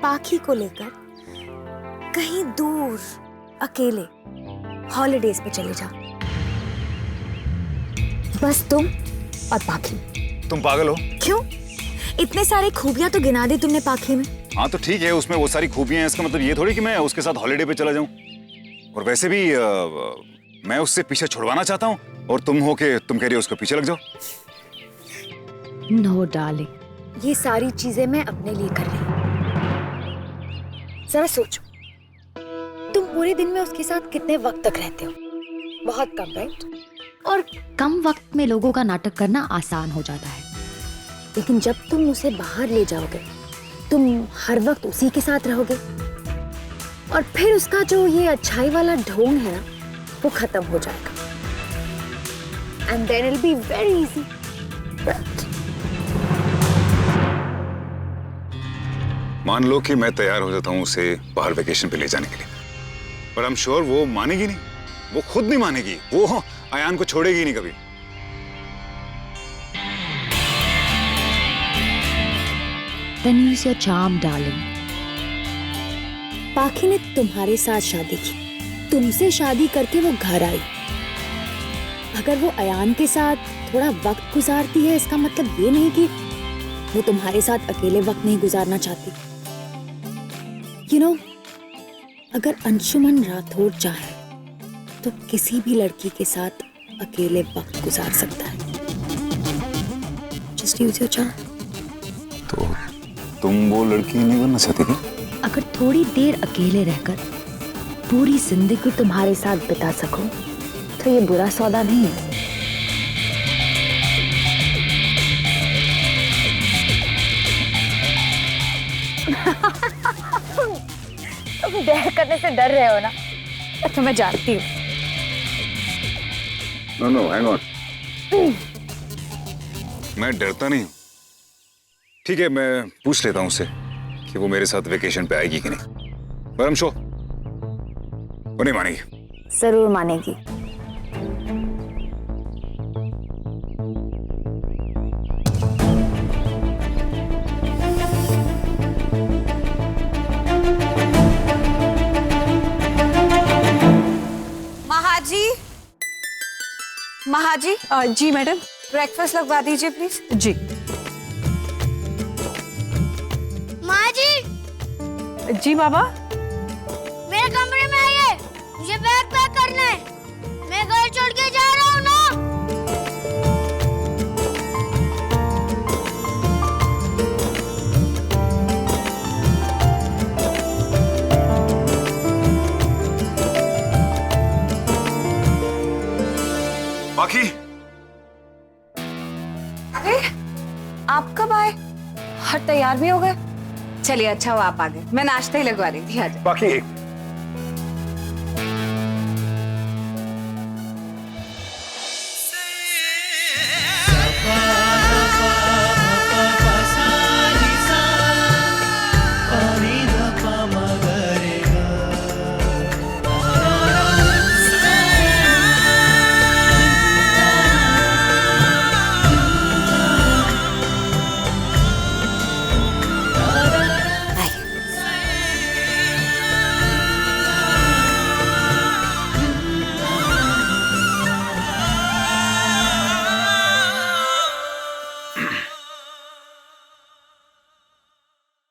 पाखी को लेकर कहीं दूर अकेले हॉलिडेज पे चले जाओ, बस तुम और पाखी। तुम पागल हो? क्यों? इतने सारे खूबियां तो गिना दी तुमने पाखी में। हाँ तो ठीक है, उसमें वो सारी खूबियां हैं, इसका मतलब ये थोड़ी कि मैं उसके साथ हॉलिडे पे चला जाऊं। और वैसे भी मैं उससे पीछे छुड़वाना चाहता हूँ और तुम हो के तुम कह रही हो उसको पीछे लग जाओ। नो डार्लिंग, ये सारी चीजें मैं अपने लिए कर रही हूँ। जरा सोचो, तुम पूरे दिन में उसके साथ कितने वक्त तक रहते हो? बहुत कम, राइट? और कम वक्त में लोगों का नाटक करना आसान हो जाता है। लेकिन जब तुम उसे बाहर ले जाओगे, तुम हर वक्त उसी के साथ रहोगे और फिर उसका जो ये अच्छाई वाला ढोंग है ना, वो खत्म हो जाएगा। And then it will be very easy. मान लो कि मैं तैयार हो जाता हूँ उसे बाहर वेकेशन पे ले जाने के लिए, पर आई एम श्योर वो मानेगी नहीं, वो खुद नहीं मानेगी, वो अयान को छोड़ेगी नहीं कभी। Then use your charm, darling. पाखी ने तुम्हारे साथ शादी की, तुमसे शादी करके वो घर आई। अगर वो अयान के साथ थोड़ा वक्त गुजारती है, इसका मतलब ये नहीं कि वो तुम्हारे साथ अकेले वक्त नहीं गुजारना चाहती। You know, अगर अंशुमन राठौड़ चाहे तो किसी भी लड़की के साथ अकेले वक्त गुजार सकता है। Just use your charm. तो तुम वो लड़की नहीं बनना चाहती क्या? अगर थोड़ी देर अकेले रहकर पूरी जिंदगी तुम्हारे साथ बिता सकूं तो ये बुरा सौदा नहीं है। तुम डर करने से डर रहे हो ना? अच्छा मैं जानती हूँ। No hang on. मैं डरता नहीं हूँ। ठीक है, मैं पूछ लेता हूँ उससे कि वो मेरे साथ वेकेशन पे आएगी कि नहीं। पर हम श्योर वो नहीं मानेगी। जरूर मानेगी। महाजी। जी मैडम। ब्रेकफास्ट लगवा दीजिए प्लीज। जी। माँ जी। जी बाबा। मेरे कमरे में आइए, मुझे बैग पैक करना है, मैं घर छोड़ के जा रहा हूँ ना। बाकी अरे आप कब आए? हर तैयार भी हो गए? चलिए अच्छा हुआ आप आ गए, मैं नाश्ता ही लगवा रही थी। आज बाकी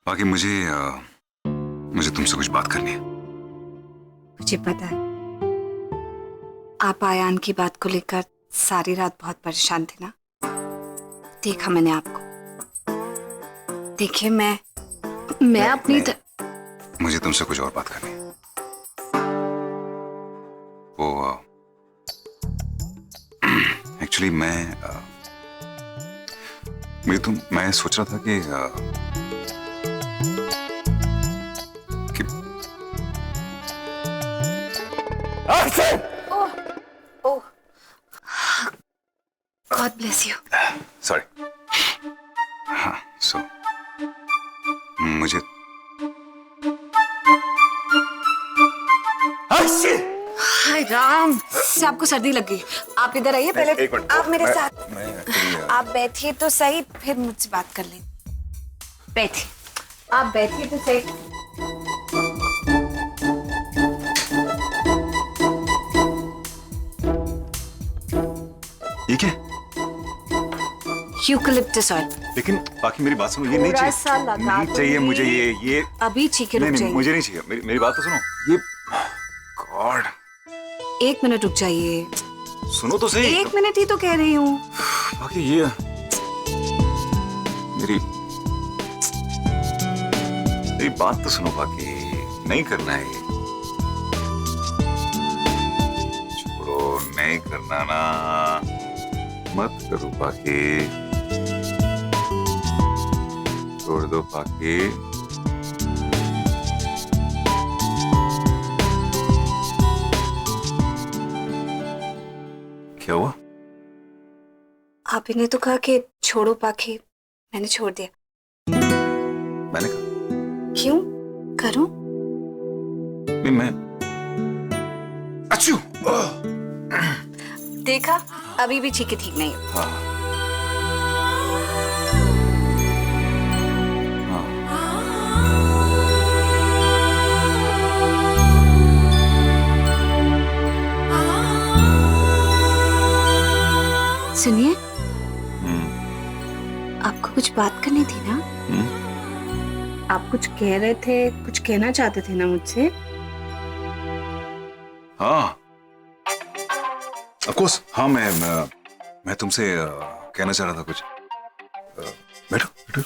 बाकी मुझे तुमसे कुछ बात करनी है। मुझे पता है आप आयान की बात को लेकर सारी रात बहुत परेशान थे ना। देखा मैंने आपको। देखिए मैं अपनी मुझे तुमसे कुछ और बात करनी है। वो एक्चुअली मैं सोच रहा था कि God bless you. सॉरी। हाँ सो मुझे हाय राम, से आपको सर्दी लग गई। आप इधर आइए पहले। एक मिनट, आप मेरे साथ मैं आप बैठिए तो सही, फिर मुझसे बात कर लें। बैठिए। आप बैठिए तो सही। ये क्या? Eucalyptus oil. लेकिन बाकी मेरी बात सुनो, ये नहीं थोड़ा सा चाहिए, लगा नहीं तो चाहिए नहीं। मुझे ये अभी चीखे नहीं रुक नहीं जाइए। मुझे नहीं चाहिए, मेरी बात तो सुनो। ये गॉड, 1 मिनट रुक जाइए। सुनो तो सही। 1 मिनट ही तो कह रही हूँ। बाकी ये मेरी बात तो सुनो, बाकी नहीं करना है ये। छोड़ो, नहीं करना ना, मत करो बाकी, छोड़ दो बाकी। क्या हुआ? आप ही ने तो कहा कि छोड़ो पाखी, मैंने छोड़ दिया। मैंने कहा क्यों? करूं? नहीं, मैं अच्छू। देखा, अभी भी चीखे ठीक नहीं है। हाँ सुनिए, आपको कुछ बात करनी थी ना? आप कुछ कह रहे थे, कुछ कहना चाहते थे ना मुझसे? हाँ, ऑफ कोर्स। हाँ, मैं तुमसे कहना चाह रहा था कुछ। बैठो बैठो।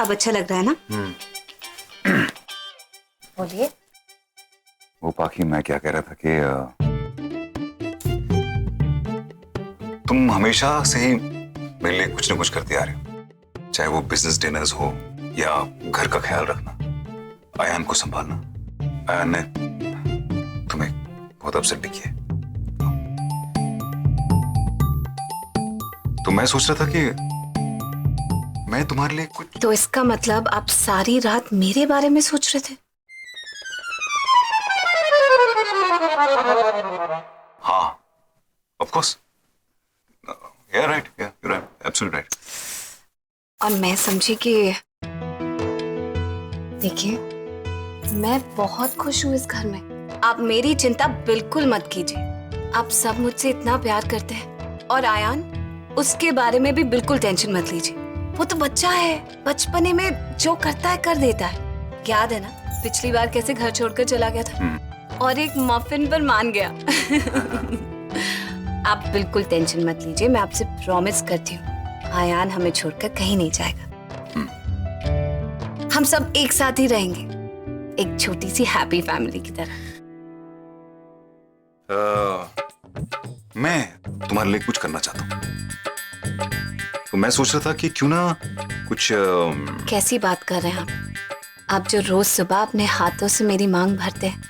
अब अच्छा लग रहा है ना? बोलिए। वो बाकी मैं क्या कह रहा था कि तुम हमेशा से ही मेरे लिए कुछ ना कुछ करते आ रहे हो, चाहे वो बिजनेस डिनर्स हो या घर का ख्याल रखना, आयान को संभालना। आयान ने तुम्हें बहुत अपसेट भी किया। तो मैं सोच रहा था कि मैं तुम्हारे लिए कुछ। तो इसका मतलब आप सारी रात मेरे बारे में सोच रहे थे? हाँ, of course. Yeah, right. Yeah, you're right. Absolutely right. और मैं समझी कि देखिए, मैं बहुत खुश हूँ इस घर में। आप मेरी चिंता बिल्कुल मत कीजिए। आप सब मुझसे इतना प्यार करते हैं, और आयान, उसके बारे में भी बिल्कुल टेंशन मत लीजिए। वो तो बच्चा है, बचपने में जो करता है कर देता है। याद है ना पिछली बार कैसे घर छोड़कर चला गया था और एक मफिन पर मान गया। आप बिल्कुल टेंशन मत लीजिए, मैं आपसे प्रॉमिस करती हूँ आयान हमें छोड़कर कहीं नहीं जाएगा। हम सब एक साथ ही रहेंगे, एक छोटी सी हैप्पी फैमिली की तरह। मैं तुम्हारे लिए कुछ करना चाहता हूँ, तो मैं सोच रहा था कि क्यों ना कुछ कैसी बात कर रहे हैं आप? आप जो रोज सुबह अपने हाथों से मेरी मांग भरते हैं,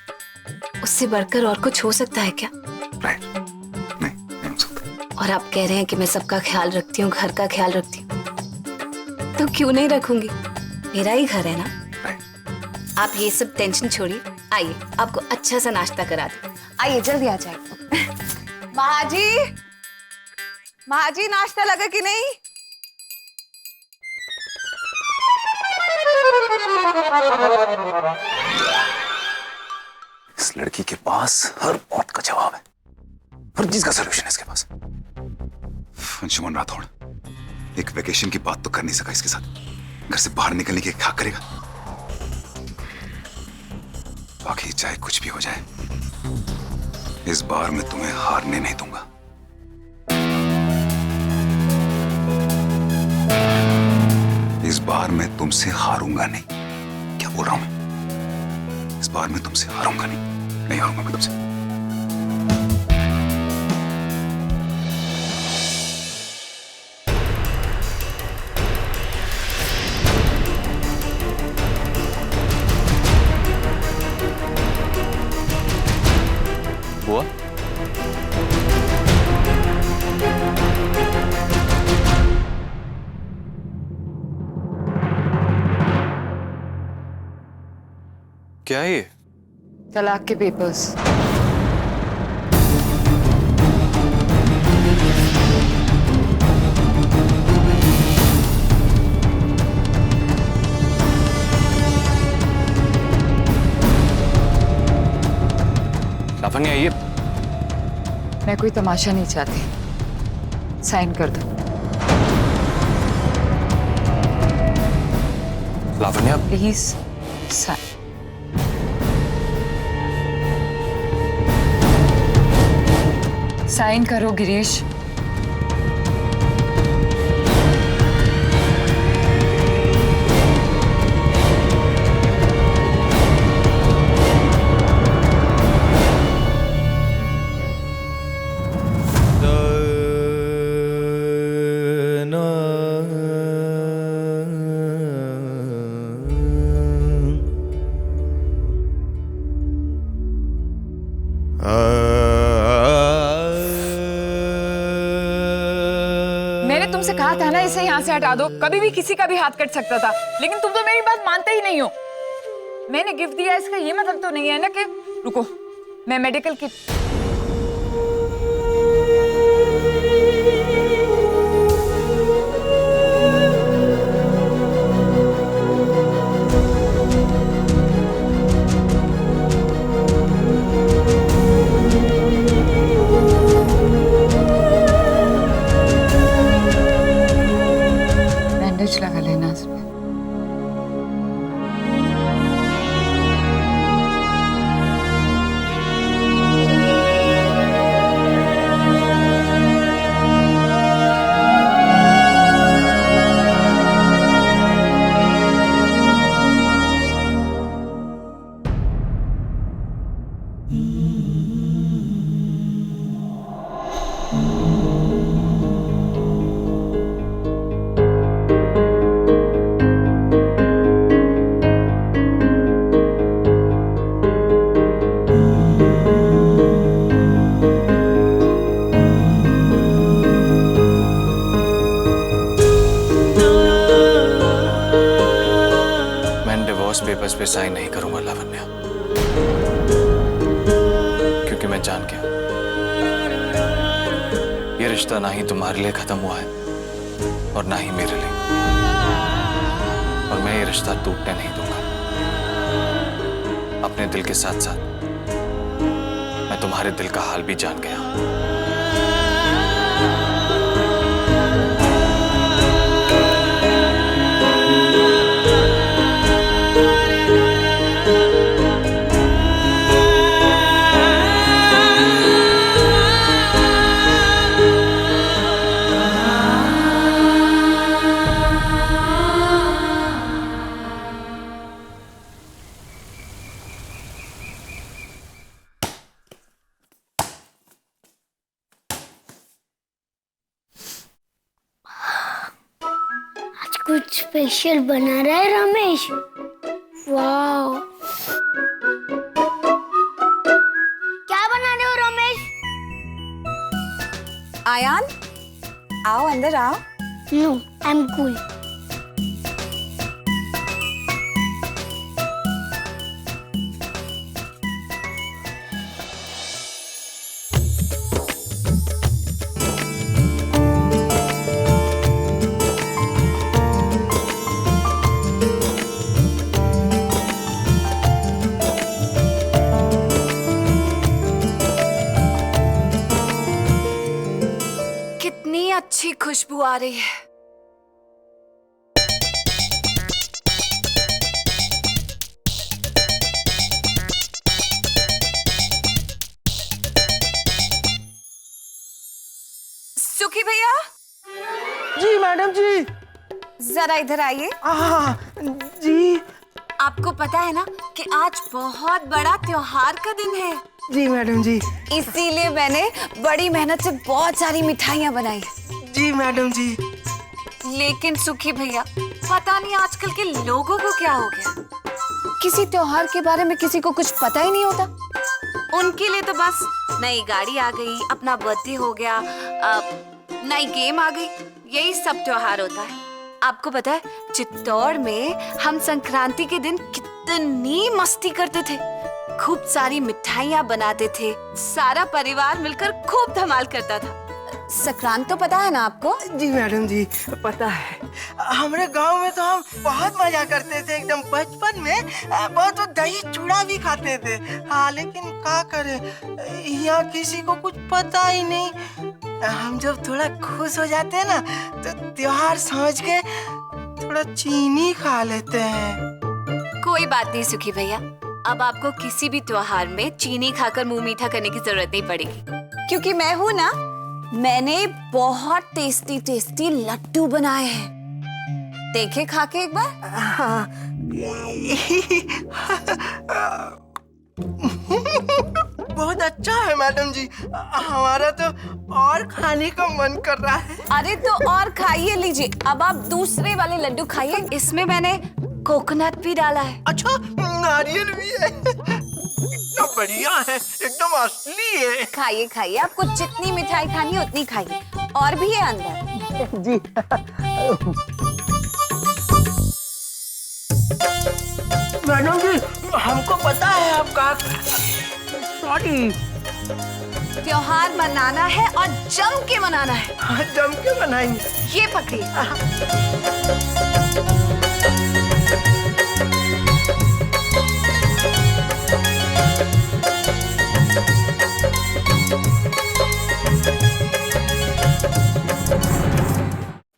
उससे बढ़कर और कुछ हो सकता है क्या? राइट, नहीं हो सकता। और आप कह रहे हैं कि मैं सबका ख्याल रखती हूँ, घर का ख्याल रखती हूँ, तो क्यों नहीं रखूंगी? मेरा ही घर है ना। राइट। आप ये सब टेंशन छोड़िए, आइए आपको अच्छा सा नाश्ता करा दूं। आइए जल्दी आ जाए। महाजी नाश्ता लगा कि नहीं? इस लड़की के पास हर बात का जवाब है, हर चीज का सलूशन है इसके पास। अंशुमन राठौड़ एक वेकेशन की बात तो कर नहीं सका इसके साथ, घर से बाहर निकलने की क्या करेगा? बाकी चाहे कुछ भी हो जाए, इस बार मैं तुम्हें हारने नहीं दूंगा। इस बार मैं तुमसे हारूंगा नहीं। क्या बोल रहा हूं मैं? इस बार मैं तुमसे हारूंगा नहीं हारूंगा मैं तुमसे। हुआ? क्या है ये? तलाक के पेपर्स। लावण्या ये मैं कोई तमाशा नहीं चाहती, साइन कर दो। Lavanya please sign. साइन करो गिरीश। मैंने तुमसे कहा था ना इसे यहाँ से हटा दो, कभी भी किसी का भी हाथ कट सकता था, लेकिन तुम तो मेरी बात मानते ही नहीं हो। मैंने गिफ्ट दिया इसका ये मतलब तो नहीं है ना कि रुको मैं मेडिकल किट। बैंडेज लगा लेना इसमें। पेपर्स पे साइन नहीं करूंगा लावण्या, क्योंकि मैं जान गया ये रिश्ता ना ही तुम्हारे लिए खत्म हुआ है और ना ही मेरे लिए, और मैं ये रिश्ता टूटने नहीं दूंगा। अपने दिल के साथ साथ मैं तुम्हारे दिल का हाल भी जान गया। कुछ स्पेशल बना रहा है रमेश। वाह, क्या बना रहे हो रमेश? आयान आओ, अंदर आओ। No, I am cool. अच्छी खुशबू आ रही है। सुखी भैया। जी मैडम जी। जरा इधर आइए। जी। आपको पता है ना कि आज बहुत बड़ा त्योहार का दिन है। जी मैडम जी। इसीलिए मैंने बड़ी मेहनत से बहुत सारी मिठाइयाँ बनाई। जी मैडम जी। लेकिन सुखी भैया, पता नहीं आजकल के लोगों को क्या हो गया, किसी त्योहार के बारे में किसी को कुछ पता ही नहीं होता। उनके लिए तो बस नई गाड़ी आ गई, अपना बर्थडे हो गया, नई गेम आ गई, यही सब त्योहार होता है। आपको पता है चित्तौड़ में हम संक्रांति के दिन कितनी मस्ती करते थे, खूब सारी मिठाइयाँ बनाते थे, सारा परिवार मिलकर खूब धमाल करता था। संक्रांत तो पता है ना आपको? जी मैडम जी पता है। हमारे गांव में तो हम बहुत मजा करते थे एकदम बचपन में। बहुत तो दही चूड़ा भी खाते थे। हाँ, लेकिन क्या करे, यहाँ किसी को कुछ पता ही नहीं। हम जब थोड़ा खुश हो जाते हैं ना तो त्योहार समझ के थोड़ा चीनी खा लेते हैं। कोई बात नहीं सुखी भैया, अब आपको किसी भी त्योहार में चीनी खाकर मुंह मीठा करने की जरूरत नहीं पड़ेगी, क्योंकि मैं हूं ना। मैंने बहुत टेस्टी टेस्टी लड्डू बनाए हैं, देखे खा के एक बार। हाँ। बहुत अच्छा है मैडम जी, हमारा तो और खाने का मन कर रहा है। अरे तो और खाइए, लीजिए। अब आप दूसरे वाले लड्डू खाइए, इसमें मैंने कोकोनट भी डाला है। अच्छा, नारियल भी है। एकदम बढ़िया है, एकदम असली है। खाइए खाइए, आपको जितनी मिठाई खानी है उतनी खाइए, और भी है अंदर। जी। मैडम जी, हमको पता है आपका। सॉरी। त्योहार मनाना है और जम के मनाना है। हाँ, जम के मनाएंगे। ये पकड़िए।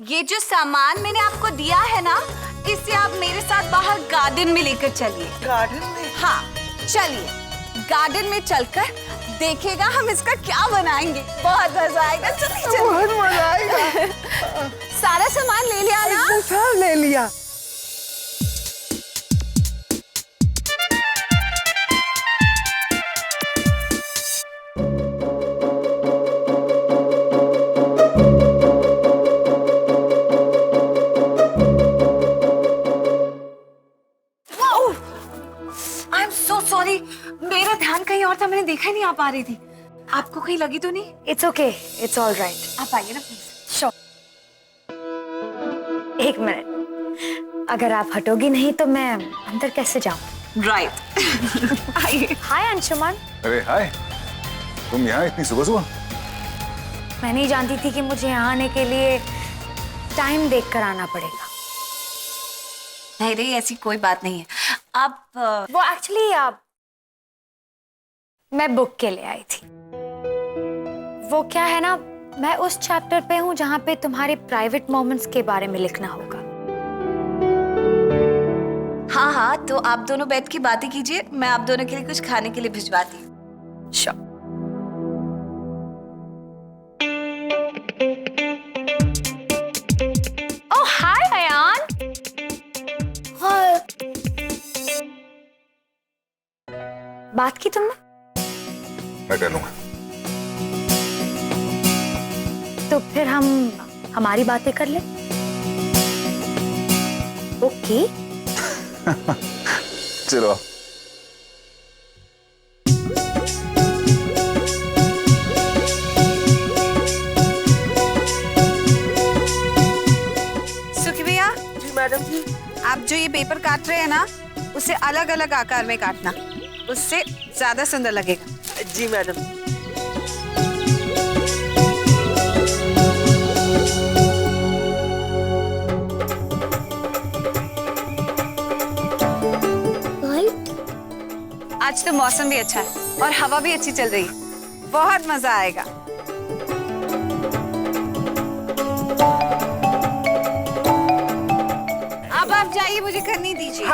ये जो सामान मैंने आपको दिया है ना, इसे आप मेरे साथ बाहर गार्डन में लेकर चलिए। गार्डन में? हाँ, चलिए। गार्डन में चलकर देखेगा हम इसका क्या बनाएंगे। बहुत मजा आएगा। चलिए बहुत मजा आएगा। सारा सामान ले लिया ना? सब ले लिया। मेरा ध्यान कहीं और था, मैंने देखा ही नहीं आप आ रही थी। आपको कहीं लगी तो नहीं? It's okay, it's all right. आप आइए ना प्लीज। श्योर। एक मिनट, अगर आप हटोगी नहीं तो मैं अंदर कैसे जाऊं? राइट। आइए। हाय अंशुमन। अरे हाय, तुम यहाँ इतनी सुबह सुबह? मैं नहीं जानती थी कि मुझे यहाँ आने के लिए टाइम देखकर आना पड़ेगा। नहीं, ऐसी कोई बात नहीं है। आप वो एक्चुअली मैं बुक के लिए आई थी। वो क्या है ना, मैं उस चैप्टर पे हूँ जहाँ पे तुम्हारे प्राइवेट मोमेंट्स के बारे में लिखना होगा। हाँ, तो आप दोनों बैठ के बातें कीजिए, मैं आप दोनों के लिए कुछ खाने के लिए भिजवाती हूँ। श्योर। ओह हाय अयान। हाँ। बात की तुमने? मैं कर लूंगा। तो फिर हम हमारी बातें कर ले। ओके। चलो। सुखी भैया। जी मैडम जी। आप जो ये पेपर काट रहे हैं ना, उसे अलग अलग आकार में काटना, उससे ज्यादा सुंदर लगेगा। जी मैडम। आज तो मौसम भी अच्छा है और हवा भी अच्छी चल रही है, बहुत मजा आएगा। अब आप जाइए, मुझे करने दीजिए।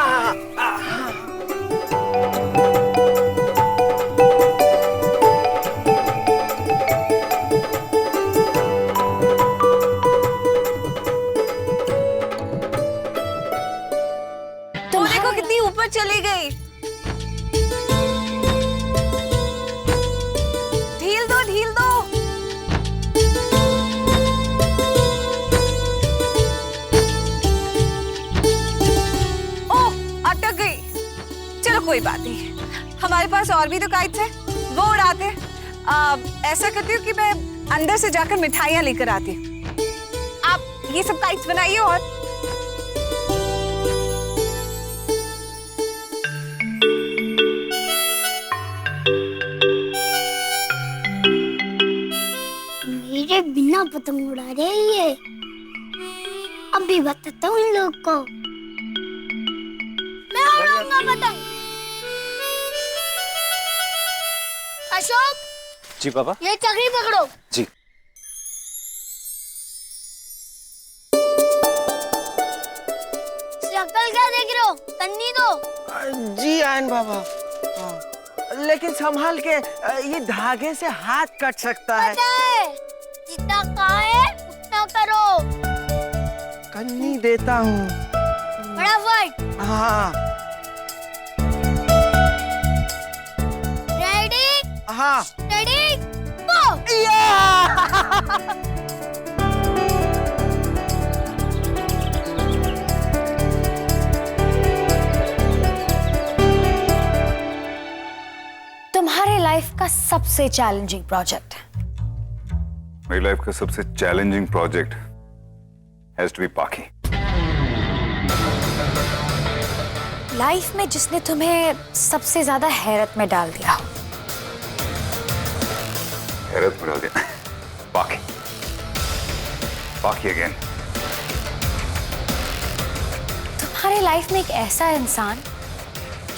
तो देखो कितनी ऊपर चली गई। ढील दो, ढील दो। ओह, अटक गई। चलो कोई बात नहीं, हमारे पास और भी तो काइट्स हैं, वो उड़ाते। ऐसा करती हूँ कि मैं अंदर से जाकर मिठाइयाँ लेकर आती हूँ। आप ये सब काइट्स बनाइए। और मेरे बिना पतंग उड़ा रहे ये। अभी बताता हूँ इन लोग को। मैं उड़ाऊंगा पतंग। अशोक जी पापा। ये चक्री पकड़ो। जी। शक्ल क्या देख रहे हो? तन्नी दो। जी आयन बाबा। हाँ। लेकिन संभाल के, ये धागे से हाथ कट सकता है। पता है, जितना कहा है उतना करो। कन्नी देता हूँ। फटाफट। हाँ रेडी? हाँ। रेडी गो। तुम्हारे लाइफ का सबसे चैलेंजिंग प्रोजेक्ट। मेरी लाइफ का सबसे challenging project has to be Pakhi. Life में जिसने तुम्हें सबसे ज्यादा हैरत में डाल दिया हो। हैरत में डाल दिया? पाखी। पाखी अगेन। तुम्हारे लाइफ में एक ऐसा इंसान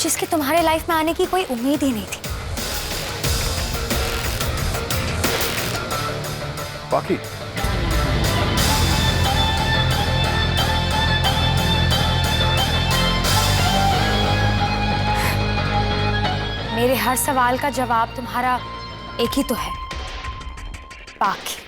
जिसकी तुम्हारे लाइफ में आने की कोई उम्मीद ही नहीं थी। पाखी। मेरे हर सवाल का जवाब तुम्हारा एक ही तो है, पाखी।